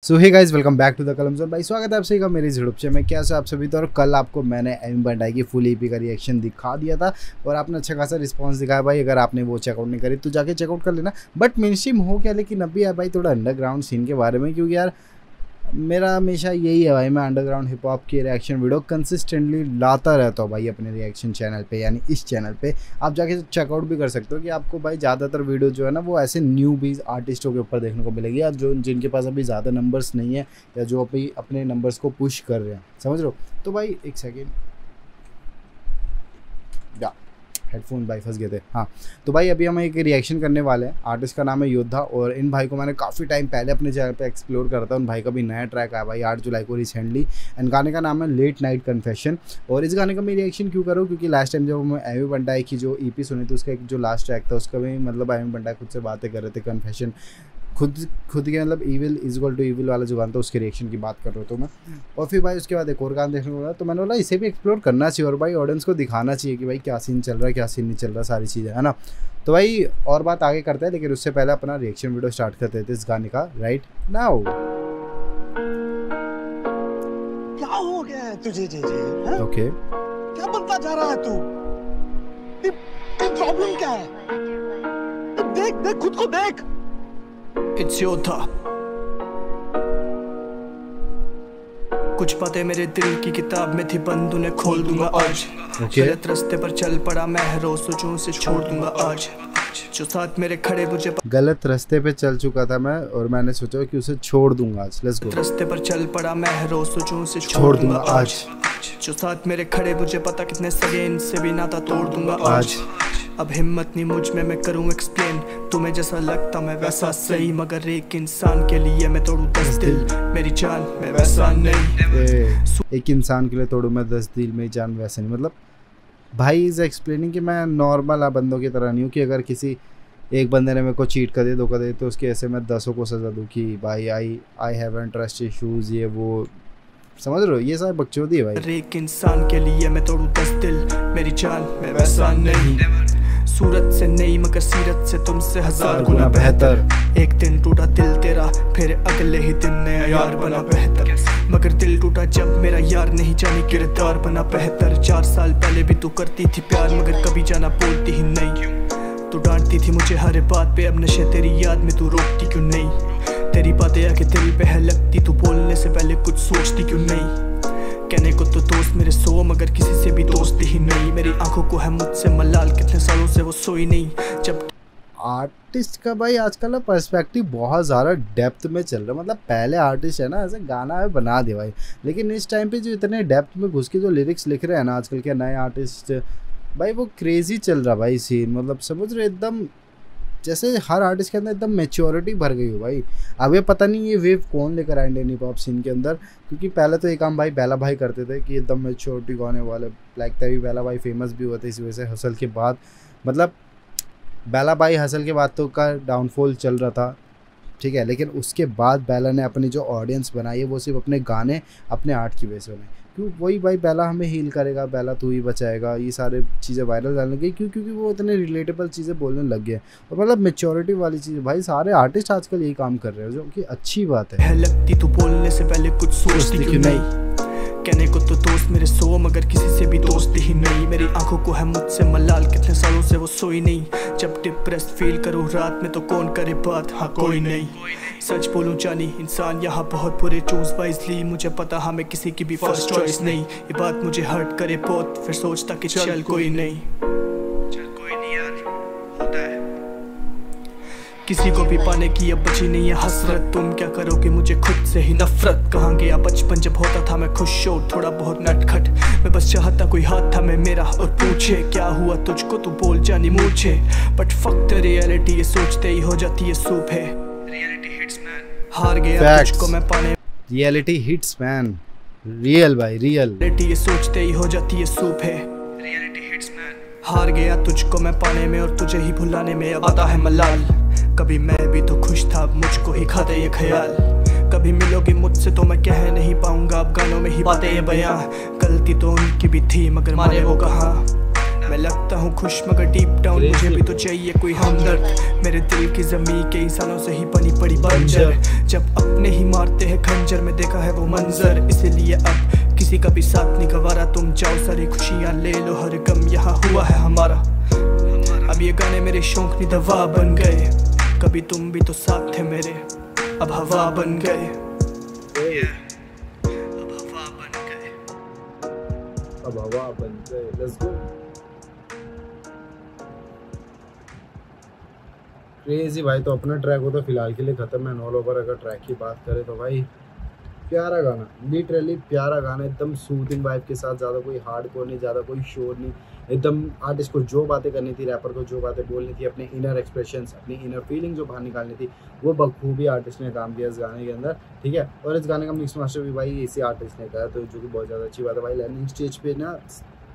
So hey guys, welcome back to the Kalam zone. भाई स्वागत है आप सभी का मेरे इस यूट्यूब चैनल में। कैसे आप सभी? तो और कल आपको मैंने एमी बंटाई की फुल ईपी का रिएक्शन दिखा दिया था और आपने अच्छा खासा रिस्पांस दिखाया भाई। अगर आपने वो चेकआउट नहीं करी तो जाके चेकआउट कर लेना। बट मेन स्ट्रीम हो क्या, लेकिन अभी है भाई थोड़ा अंडरग्राउंड सीन के बारे में, क्योंकि यार मेरा हमेशा यही है भाई, मैं अंडरग्राउंड हिप हॉप की रिएक्शन वीडियो कंसिस्टेंटली लाता रहता हूँ भाई अपने रिएक्शन चैनल पे, यानी इस चैनल पे आप जाके चेकआउट भी कर सकते हो। कि आपको भाई ज़्यादातर वीडियो जो है ना वो ऐसे न्यू बीज आर्टिस्टों के ऊपर देखने को मिलेगी, या जो जिनके पास अभी ज़्यादा नंबर्स नहीं है या जो अभी अपने नंबर्स को पुश कर रहे हैं, समझ लो। तो भाई एक सेकेंड, या हेडफोन भाई फंस गए थे। हाँ, तो भाई अभी हम एक रिएक्शन करने वाले हैं। आर्टिस्ट का नाम है योद्धा और इन भाई को मैंने काफ़ी टाइम पहले अपने चैनल पे एक्सप्लोर करा था। उन भाई का भी नया ट्रैक आया भाई 8 जुलाई को रिसेंटली, एंड गाने का नाम है लेट नाइट कन्फेशन। और इस गाने का मैं रिएक्शन क्यों करूँ, क्योंकि लास्ट टाइम जब मैं एमी बंटाई की जो ईपी सुनी थी उसका एक जो लास्ट ट्रैक था उसका भी मतलब एमी बंटाई खुद से बातें कर रहे थे, कन्फेशन खुद के मतलब evil is equal to evil वाला जो गाना था उसके रिएक्शन की बात कर रहा हूँ मैं। और फिर भाई उसके बाद एक और गाना देखने को मिला, तो मैंने बोला इसे भी एक्सप्लोर करना चाहिए और भाई ऑडियंस को दिखाना चाहिए कि भाई क्या सीन चल रहा है, क्या सीन नहीं चल रहा, सारी चीज़ें, है ना। तो भाई और बात आगे करते हैं, लेकिन उससे पहले अपना रिएक्शन वीडियो स्टार्ट करते थे इस गाने का राइट नाउ। क्या हो गया है तुझे जे? ओके, क्या बनता जा रहा है तू? प्रॉब्लम क्या है? देख देख खुद को देख। It's योद्धा। कुछ बातें मेरे दिल की किताब में थी बंद, उन्हें खोल दूंगा आज। गलत रास्ते पर चल पड़ा मैं, रोज सोचूं उसे छोड़ दूंगा आज। जो साथ मेरे खड़े मुझे गलत रास्ते पे चल चुका था मैं और मैंने सोचा कि उसे छोड़ दूंगा आज। Let's go. रास्ते पर चल पड़ा मैं, रोज सोचूं उसे छोड़ दूंगा आज। जो साथ मेरे खड़े मुझे पता कितने सगे, इनसे भी नाता तोड़ दूंगा आज। अब हिम्मत नहीं मुझ में, मैं करूं एक्सप्लेन। तुम्हें जैसा लगता मैं वैसा सही, मगर एक इंसान के लिए मैं तोड़ूं 10 दिल, मेरी जान मैं वैसा नहीं। एक इंसान के लिए तोड़ूं मैं 10 दिल, मेरी जान वैसा नहीं। मतलब भाई इज एक्सप्लेनिंग कि मैं नॉर्मल बंदों की तरह नहीं हूँ कि अगर किसी एक बंदे ने मेरे को चीट कर दिया, धोखा दे, तो उसके ऐसे मैं 10 को सजा दूँ कि भाई आई हैव ट्रस्ट इशूज़, ये वो, समझ रहे हो, ये सारे बकचोदी है भाई। एक इंसान के लिए मैं तोड़ूं 10 दिल, मेरी जान मैं वैसा नहीं। सूरत से नहीं मगर सीरत से तुमसे 1000 गुना बेहतर। एक दिन टूटा दिल तेरा, फिर अगले ही दिन नया यार बना बेहतर। मगर दिल टूटा जब मेरा यार नहीं जाने किरदार बना बेहतर। 4 साल पहले भी तू करती थी प्यार, मगर कभी जाना बोलती ही नहीं। तू डांटती थी मुझे हर बात पे, अब नशे तेरी याद में तू रोकती क्यों नहीं? तेरी बातें आके दिल पे है लगती, तू बोलने से पहले कुछ सोचती क्यों नहीं? कहने को तो दोस्त मेरे 100 मगर किसी से भी दोस्ती ही नहीं। मेरी आंखों को है मुझसे मलाल, कितने सालों से वो सोई नहीं। जब आर्टिस्ट का भाई आजकल ना पर्सपेक्टिव बहुत ज़्यादा डेप्थ में चल रहा है। मतलब पहले आर्टिस्ट है ना ऐसे गाना है बना दे भाई, लेकिन इस टाइम पे जो इतने डेप्थ में घुस के जो लिरिक्स लिख रहे हैं ना आजकल के नए आर्टिस्ट भाई, वो क्रेजी चल रहा भाई सीन। मतलब समझ रहे, एकदम जैसे हर आर्टिस्ट के अंदर एकदम मैच्योरिटी भर गई हो भाई। अब ये पता नहीं ये वेव कौन लेकर आए इंडियन हिप हॉप सीन के अंदर, क्योंकि पहले तो ये काम भाई बेला भाई करते थे कि एकदम मैच्योरिटी गाने वाले। लाइक तभी बेला भाई फेमस भी हुआ था इस वजह से, हसल के बाद, मतलब बेला भाई हसल के बाद तो का डाउनफॉल चल रहा था, ठीक है। लेकिन उसके बाद बेला ने अपनी जो ऑडियंस बनाई है वो सिर्फ अपने गाने, अपने आर्ट की वजह से बनाई। क्यों? वही भाई बेला हमें हील करेगा, बेला तू ही बचाएगा, ये सारे चीज़ें वायरल जाने लगी। क्यों? क्योंकि वो इतने रिलेटेबल चीज़ें बोलने लग गए और मतलब मैच्योरिटी वाली चीज़। भाई सारे आर्टिस्ट आजकल यही काम कर रहे हैं, जो कि अच्छी बात है। लगती तू बोलने से पहले कुछ सोचती क्यों नहीं? कहने को तो दोस्त मेरे 100 मगर किसी से भी दोस्ती ही नहीं। मेरी आंखों को है मुझसे मलाल, कितने सालों से वो सोई नहीं। जब डिप्रेस फील करूँ रात में तो कौन करे बात, हाँ कोई नहीं। सच बोलूं जानी इंसान यहाँ बहुत बुरे चूज वाइजली, मुझे पता हाँ मैं किसी की भी फर्स्ट चॉइस नहीं। ये बात मुझे हर्ट करे बहुत, फिर सोचता कि चल कोई नहीं यार, होता है। किसी को भी पाने की अब बची नहीं है हसरत, तुम क्या करोगे मुझे खुद से ही नफरत। कहाँ गया बचपन जब होता था मैं खुश और थोड़ा बहुत नटखट। मैं बस चाहता कोई हाथ था मैं मेरा और पूछे क्या हुआ तुझको, तू बोल जानी मुझे। बट फक द रियलिटी, ये सोचते ही हो जाती है सूप है। रियलिटी हिट्स मैन, हार गया तुझको मैं पाने। रियलिटी हिट्स मैन, रियल भाई रियल। रियलिटी ये सोचते ही हो जाती है सूप है। रियलिटी हिट्स मैन, हार गया तुझको मैं पाने में और तुझे ही भुलाने में अब आता है मलाल। कभी मैं भी तो खुश था, अब मुझको ही खाता ये ख्याल। कभी मिलोगे मुझसे तो मैं कह नहीं पाऊंगा, अब गानों में ही बातें ये बयां। गलती तो उनकी भी थी मगर माने वो कहाँ। मैं लगता हूँ खुश मगर डीप डाउन मुझे भी तो चाहिए कोई हमदर्द। मेरे दिल की ज़मीं कई सालों से ही बनी पड़ी बंजर। जब अपने ही मारते हैं नजर में देखा है वो मंजर, इसीलिए अब किसी का भी साथ नहीं गवारा। तुम जाओ सारी खुशियाँ ले लो, हर गम यहाँ हुआ है हमारा। अब ये गाने मेरे शौक नहीं दवा बन गए, कभी तुम भी तो साथ थे मेरे, अब हवा बन गए। अब हवा बन गए, अब हवा बन गए। Let's go. क्रेजी भाई। तो अपना ट्रैक हो तो फिलहाल के लिए खत्म है। ऑल ओवर अगर ट्रैक की बात करें तो भाई प्यारा गाना, लिटरली प्यारा गाना, एकदम सूदिंग वाइब के साथ, ज़्यादा कोई हार्डकोर नहीं, ज़्यादा कोई शोर नहीं, एकदम आर्टिस्ट को जो बातें करनी थी, रैपर को जो बातें बोलनी थी, अपने इनर एक्सप्रेशंस, अपनी इनर फीलिंग जो बाहर निकालनी थी, वो बखूबी आर्टिस्ट ने काम किया इस गाने के अंदर, ठीक है। और इस गाने का मिक्स मास्टर भी भाई इसी आर्टिस्ट ने कहा, तो जो कि बहुत ज़्यादा अच्छी बात है भाई। लर्निंग स्टेज पे ना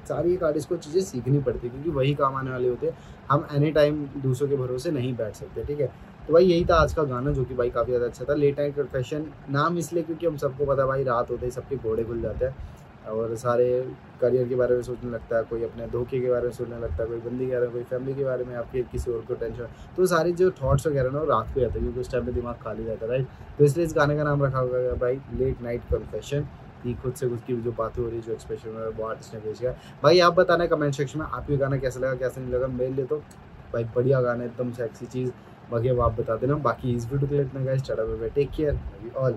सारी एक आर्टिस्ट को चीज़ें सीखनी पड़ती है, क्योंकि वही काम आने वाले होते हैं। हम एनी टाइम दूसरों के भरोसे नहीं बैठ सकते, ठीक है। तो भाई यही था आज का गाना, जो कि भाई काफ़ी ज़्यादा अच्छा था। लेट नाइट कन्फेशन नाम इसलिए क्योंकि हम सबको पता है भाई रात होते ही सबके घोड़े खुल जाते हैं और सारे करियर के बारे में सोचने लगता है, कोई अपने धोखे के बारे में सोचने लगता है, कोई बंदी के बारे में, कोई फैमिली के बारे में, आपके किसी और को टेंशन। तो सारी जो थॉट्स वगैरह ना वो रात को आते हैं, क्योंकि उस टाइम पे दिमाग खाली रहता है, राइट। तो इसलिए इस गाने का नाम रखा होगा भाई लेट नाइट कन्फेशन, कि खुद से उसकी जो बातें हो रही है, जो एक्सप्रेशन हो रहा है, वो आर्टिस्ट ने पेश किया। भाई आप बताना कमेंट सेक्शन में आपको गाना कैसा लगा, कैसा नहीं लगा। मेरे लिए तो भाई बढ़िया गाना, एकदम सेक्सी चीज़। बाकी अब आप बता देना। बाकी इस वीडियो के लिए इतना guys, tata bye bye, take care all.